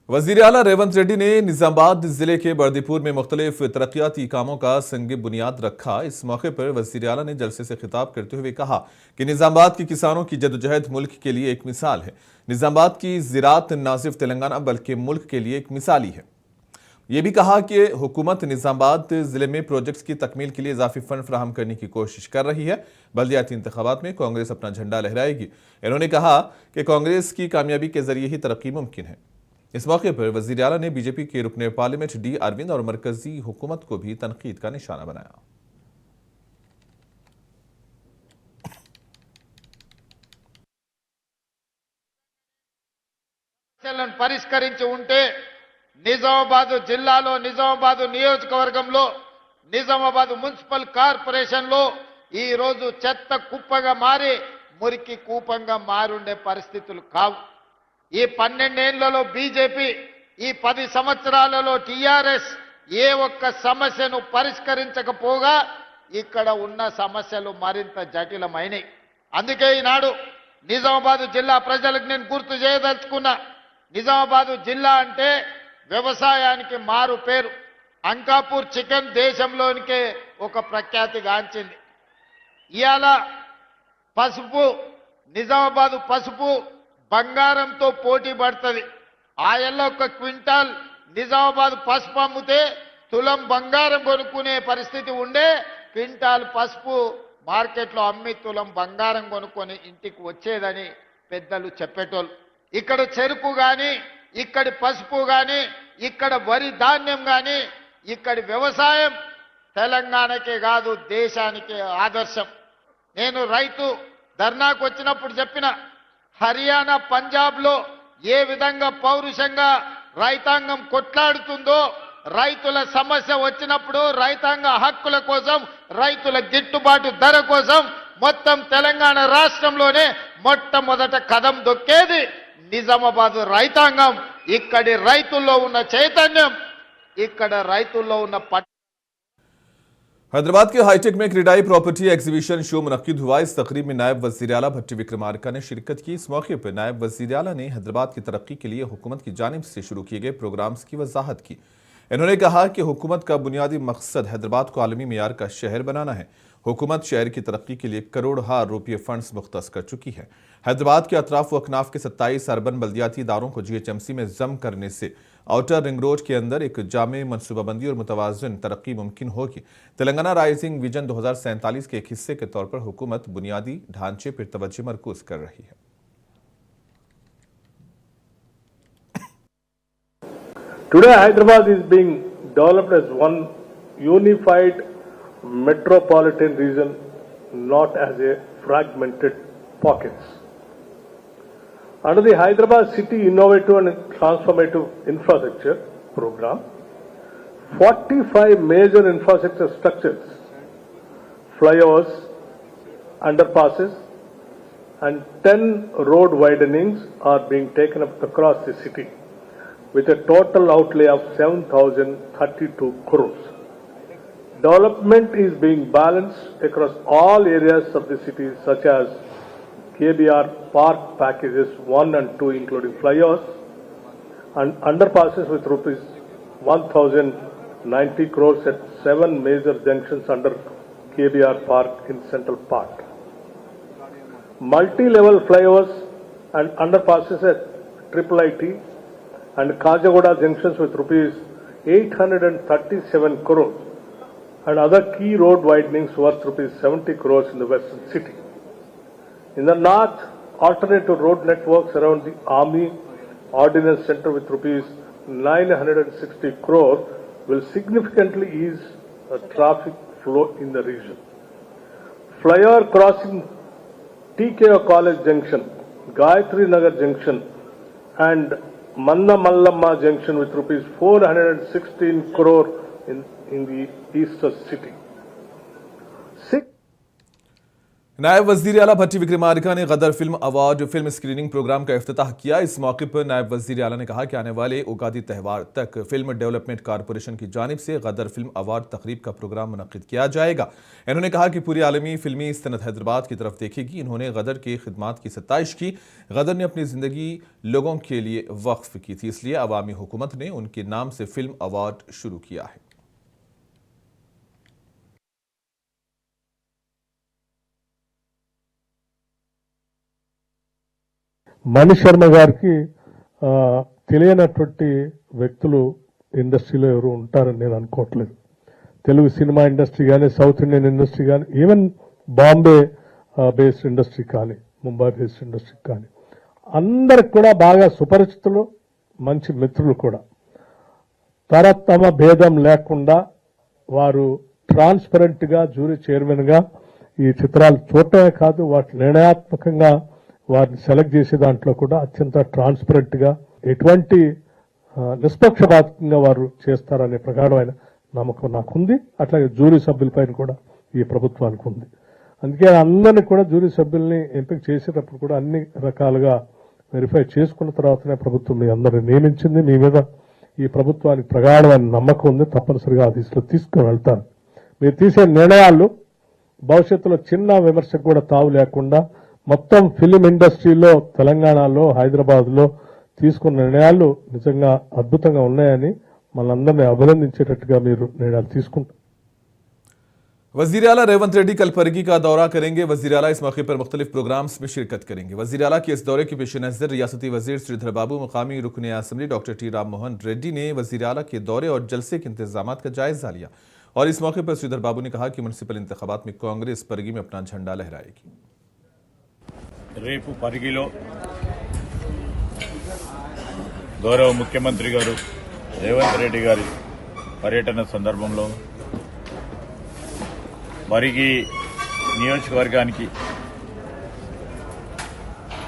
वजीर आला रेवंत रेड्डी ने निजामाबाद जिले के बर्दीपुर में मुख्तलिफ तरक्याती कामों का संग बुनियाद रखा। इस मौके पर वजीर आला ने जलसे से खिताब करते हुए कहा कि निजामाबाद के किसानों की जदोजहद मुल्क के लिए एक मिसाल है। निजामाबाद की ज़राअत न सिर्फ तेलंगाना बल्कि मुल्क के लिए एक मिसाली है। ये भी कहा कि हुकूमत निजामाबाद जिले में प्रोजेक्ट्स की तकमील के लिए इजाफी फंड फराहम करने की कोशिश कर रही है। बल्दियाती इंतखाबात में कांग्रेस अपना झंडा लहराएगी। इन्होंने कहा कि कांग्रेस की कामयाबी के जरिए ही तरक्की मुमकिन है। इस मौके पर वजीर आला ने बीजेपी के रुकने पार्लियामेंट डी अरविंद और मरकजी हुकूमत को भी तनकीद का निशाना बनाया। పరిష్కరించి ఉంటే నిజామాబాద్ జిల్లాలో నిజామాబాద్ నియోజకవర్గంలో నిజామాబాద్ మున్సిపల్ కార్పొరేషన్ లో ఈ రోజు చెత్త కుప్పగా మారి మురికి కూపంగా మారుండే పరిస్థితులు కావు। ఈ 12 ఏళ్లలో బీజేపీ, ఈ 10 సంవత్సరాలలో టీఆర్ఎస్ ఏ ఒక్క సమస్యను పరిష్కరించకపోగా ఇక్కడ ఉన్న సమస్యలు మరింత జటిలమైనవి। అందుకే ఈనాడు నిజామాబాద్ జిల్లా ప్రజలకు నేను గుర్తు చేయదలుచుకున్నా, నిజామాబాద్ జిల్లా అంటే వ్యవసాయానికి మారు పేరు। అంకాపూర్ చికెన్ దేశంలోనికే ఒక ప్రఖ్యాతి గాంచింది। ఇయాల పసుపు, నిజామాబాద్ పసుపు బంగారంతో పోటీ పడుతుంది। ఆయల్లో ఒక క్వింటాల్ నిజామాబాద్ పసుపు అమ్మితే తులం బంగారం కొనుక్కునే పరిస్థితి ఉండే, క్వింటాల్ పసుపు మార్కెట్లో అమ్మి తులం బంగారం కొనుక్కొని ఇంటికి వచ్చేదని పెద్దలు చెప్పేటోళ్ళు। ఇక్కడ చెరుకు గాని, ఇక్కడి పసుపు గాని, ఇక్కడ వరి ధాన్యం గాని, ఇక్కడి వ్యవసాయం తెలంగాణకే కాదు దేశానికే ఆదర్శం। నేను రైతు ధర్నాకు వచ్చినప్పుడు చెప్పిన, హర్యానా పంజాబ్ లో ఏ విధంగా పౌరుషంగా రైతాంగం కొట్లాడుతుందో, రైతుల సమస్య వచ్చినప్పుడు రైతాంగ హక్కుల కోసం, రైతుల గిట్టుబాటు ధర కోసం మొత్తం తెలంగాణ రాష్ట్రంలోనే మొట్టమొదట కదం దొక్కేది నిజామాబాద్ రైతాంగం। ఇక్కడి రైతుల్లో ఉన్న చైతన్యం, ఇక్కడ రైతుల్లో ఉన్న हैदराबाद के हाईटेक में क्रीडाई प्रॉपर्टी एग्जीबिशन शो मुनक्किद हुआ। इस तकरीब में नायब वजीर आला भट्टी विक्रमार्का ने शिरकत की। इस मौके पर नायब वजीर आला ने हैदराबाद की तरक्की के लिए हुकूमत की जानिब से शुरू किए गए प्रोग्राम्स की वजाहत की। इन्होंने कहा कि हुकूमत का बुनियादी मकसद हैदराबाद को आलमी मेयार का शहर बनाना है। हुकूमत शहर की तरक्की के लिए करोड़ों रुपये फंड्स मुख्तस कर चुकी है। हैदराबाद के अतराफ व अकनाफ के 27 अर्बन बल्दियाती इदारों को GHMC में जम करने से आउटर रिंग रोड के अंदर एक जामे मनसूबाबंदी और मुतवाज़िन तरक्की मुमकिन होगी। तेलंगाना राइजिंग विजन 2047 के एक हिस्से के तौर पर हुकूमत बुनियादी ढांचे पर तवज्जो मरकूज कर रही है। Today Hyderabad is being developed as one unified metropolitan region, not as a fragmented pockets. Under the Hyderabad City Innovative and Transformative Infrastructure Program, 45 major infrastructure structures, flyovers, underpasses, and 10 road widenings are being taken up across the city, with a total outlay of 7,032 crores. Development is being balanced across all areas of the city, such as KBR Park packages 1 and 2, including flyovers and underpasses with rupees 1,090 crores at 7 major junctions under KBR Park in Central Park. Multi-level flyovers and underpasses at IIIT and Kajagoda junctions with rupees 837 crores and other key road widenings worth rupees 70 crores in the western city. In the north, alternative road networks around the Army Ordnance Center with rupees 960 crores will significantly ease the traffic flow in the region. Flyover crossing TKO College Junction, Gayatri Nagar Junction and Manna Mallamma Junction with rupees 416 crore in the eastern city. नायब वजीर आला भट्टी विक्रमार्का ने Gaddar film award film screening programme का इफ्तिताह किया। इस मौके पर नायब वजीर आला ने कहा कि आने वाले उगादी त्यौहार तक फिल्म डेवलपमेंट कारपोरेशन की जानिब से गदर फिल्म अवार्ड तकरीब का प्रोग्राम मुनक्किद किया जाएगा। इन्होंने कहा कि पूरी आलमी फिल्मी सनत हैदराबाद की तरफ देखेगी। इन्होंने गदर के खिदमात की सत्ताइश की। गदर ने अपनी जिंदगी लोगों के लिए वक्फ की थी, इसलिए अवामी हुकूमत ने उनके नाम से फिल्म अवार्ड शुरू किया है। మణి శర్మ గారికి తెలియనటువంటి వ్యక్తులు ఇండస్ట్రీలో ఎవరు ఉంటారని నేను అనుకోవట్లేదు. తెలుగు సినిమా ఇండస్ట్రీ కానీ, సౌత్ ఇండియన్ ఇండస్ట్రీ కానీ, ఈవెన్ బాంబే బేస్డ్ ఇండస్ట్రీ కానీ, ముంబై బేస్డ్ ఇండస్ట్రీ కానీ అందరికి కూడా బాగా సుపరిచితులు, మంచి మిత్రులు కూడా. తరతమ భేదం లేకుండా వారు ట్రాన్స్పరెంట్ గా జ్యూరీ చైర్మన్ గా ఈ చిత్రాలు చూడటమే కాదు, వాటి నిర్ణయాత్మకంగా వారిని సెలెక్ట్ చేసే దాంట్లో కూడా అత్యంత ట్రాన్స్పరెంట్ గా ఎటువంటి నిష్పక్షపాతంగా వారు చేస్తారనే ప్రగాఢమైన నమ్మకం నాకుంది. అట్లాగే జ్యూరీ సభ్యులపైన కూడా ఈ ప్రభుత్వానికి ఉంది. అందుకే అందరినీ కూడా జ్యూరీ సభ్యుల్ని ఎంపిక చేసేటప్పుడు కూడా అన్ని రకాలుగా వెరిఫై చేసుకున్న తర్వాతనే ప్రభుత్వం మీ అందరిని నియమించింది. మీ మీద ఈ ప్రభుత్వానికి ప్రగాఢమైన నమ్మకం ఉంది. తప్పనిసరిగా ఆ దిశలో తీసుకుని వెళ్తారు. మీరు తీసే నిర్ణయాలు భవిష్యత్తులో చిన్న విమర్శకు కూడా తావు లేకుండా మొత్తం ఫిలిం ఇండస్ట్రీలో, తెలంగాణలో, హైదరాబాద్ లో తీసుకున్న నిర్ణయాలు నిజంగా అద్భుతంగా ఉన్నాయని మనందరినీ అభినందించేటట్టుగా మీరు నిర్ణయాలు తీసుకుంటారు. वजीर आला रेवंत रेड्डी कल परगी का दौरा करेंगे। वजीर आला इस मौके पर मुख्तलिफ प्रोग्राम्स में शिरकत करेंगे। वजीर आला के इस दौरे के पेश नजर रियासती वजीर श्रीधर बाबू, मुकामी रुकन assembly doctor T Ram Mohan Reddy ने वजीर आला के दौरे और जलसे के इंतजाम का जायजा लिया। और इस मौके पर श्रीधर बाबू ने कहा कि म्युनिसिपल इंतखाबात में कांग्रेस परगी में अपना झंडा लहराएगी। రేపు పరిగిలో గౌరవ ముఖ్యమంత్రి గారు రేవంత్ రెడ్డి గారి పర్యటన సందర్భంలో పరిగి నియోజకవర్గానికి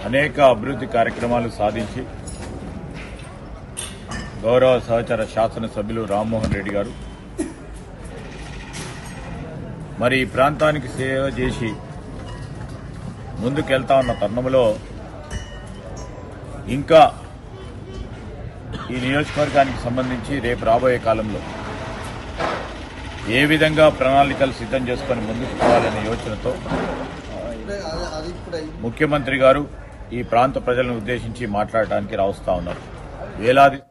అనేక అభివృద్ధి కార్యక్రమాలు సాధించి గౌరవ సహచర శాసనసభ్యులు రామ్మోహన్ రెడ్డి గారు మరి ఈ ప్రాంతానికి సేవ చేసి ముందుకెళ్తా ఉన్న తరుణంలో ఇంకా ఈ నియోజకవర్గానికి సంబంధించి రేపు రాబోయే కాలంలో ఏ విధంగా ప్రణాళికలు సిద్ధం చేసుకుని ముందుకు పోవాలనే యోచనతో ముఖ్యమంత్రి గారు ఈ ప్రాంత ప్రజలను ఉద్దేశించి మాట్లాడటానికి రావస్తా ఉన్నారు. వేలాది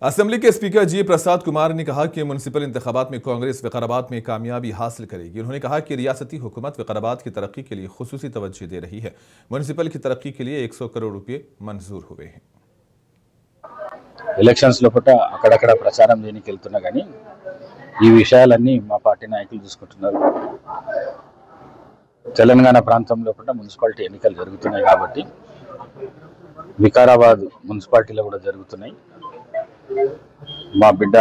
असेंबली के स्पीकर जी प्रसाद कुमार ने कहा कि म्युनिसिपल इंतखाबात में कांग्रेस विकाराबाद में कामयाबी हासिल करेगी। उन्होंने कहा कि रियासती हुकूमत विकाराबाद की तरक्की के लिए खुसूसी तवज्जो दे रही है। म्युनिसिपल की तरक्की के लिए 100 करोड़ रुपए मंजूर हुए हैं। ఎలక్షన్స్ లోపల అక్కడక్కడ ప్రచారం చేయడానికి వెళ్తున్నా కానీ ఈ విషయాలన్నీ మా పార్టీ నాయకులు చూసుకుంటున్నారు. తెలంగాణ ప్రాంతం లోపల మున్సిపాలిటీ ఎన్నికలు జరుగుతున్నాయి కాబట్టి వికారాబాద్ మున్సిపాలిటీలో కూడా జరుగుతున్నాయి. మా బిడ్డ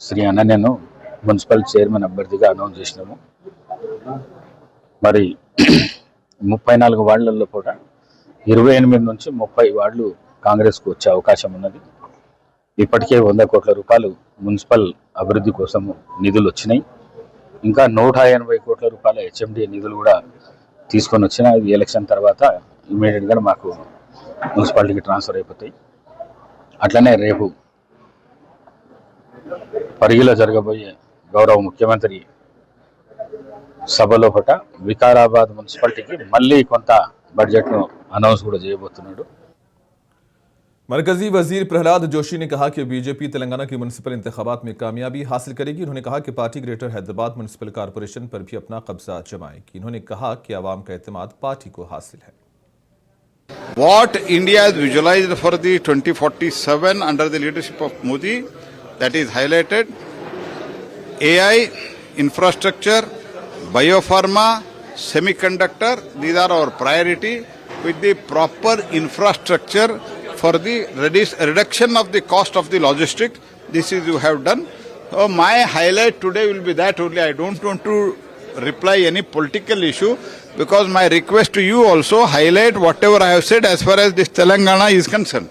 శ్రీ అనన్యను మున్సిపల్ చైర్మన్ అభ్యర్థిగా అనౌన్స్ చేసినాము. మరి 34 వార్డులలో కూడా 28 నుంచి 30 వార్డులు కాంగ్రెస్కు వచ్చే అవకాశం ఉన్నది. ఇప్పటికే 100 కోట్ల రూపాయలు మున్సిపల్ అభివృద్ధి కోసం నిధులు వచ్చినాయి. ఇంకా 180 కోట్ల రూపాయల హెచ్ఎండి నిధులు కూడా తీసుకొని వచ్చినాయి. అది ఎలక్షన్ తర్వాత ఇమీడియట్గా మాకు మున్సిపాలిటీకి ట్రాన్స్ఫర్ అయిపోతాయి. అట్లనే రేపు పరిగిలో జరగబోయే గౌరవ ముఖ్యమంత్రి సభలో పట వికారాబాద్ మున్సిపాలిటీకి మళ్ళీ కొంత బడ్జెట్ను అనౌన్స్ కూడా చేయబోతున్నాడు. मरकजी वजीर प्रहलाद जोशी ने कहा कि बीजेपी तेलंगाना की म्युनिसिपल इंतखाबात में कामयाबी हासिल करेगी। उन्होंने कहा कि party greater Hyderabad municipal corporation पर भी अपना कब्जा जमाएगी। उन्होंने कहा कि आवाम का एतमाद पार्टी को हासिल है। What India has visualized for the 2047 under the leadership of Modi, that is highlighted. AI, infrastructure, biopharma, semiconductor, these are our priority. With the proper infrastructure for the reduction of the cost of the logistics, this is you have done. So my highlight today will be that only. I don't want to reply any political issue, because my request to you also highlight whatever I have said as far as this Telangana is concerned.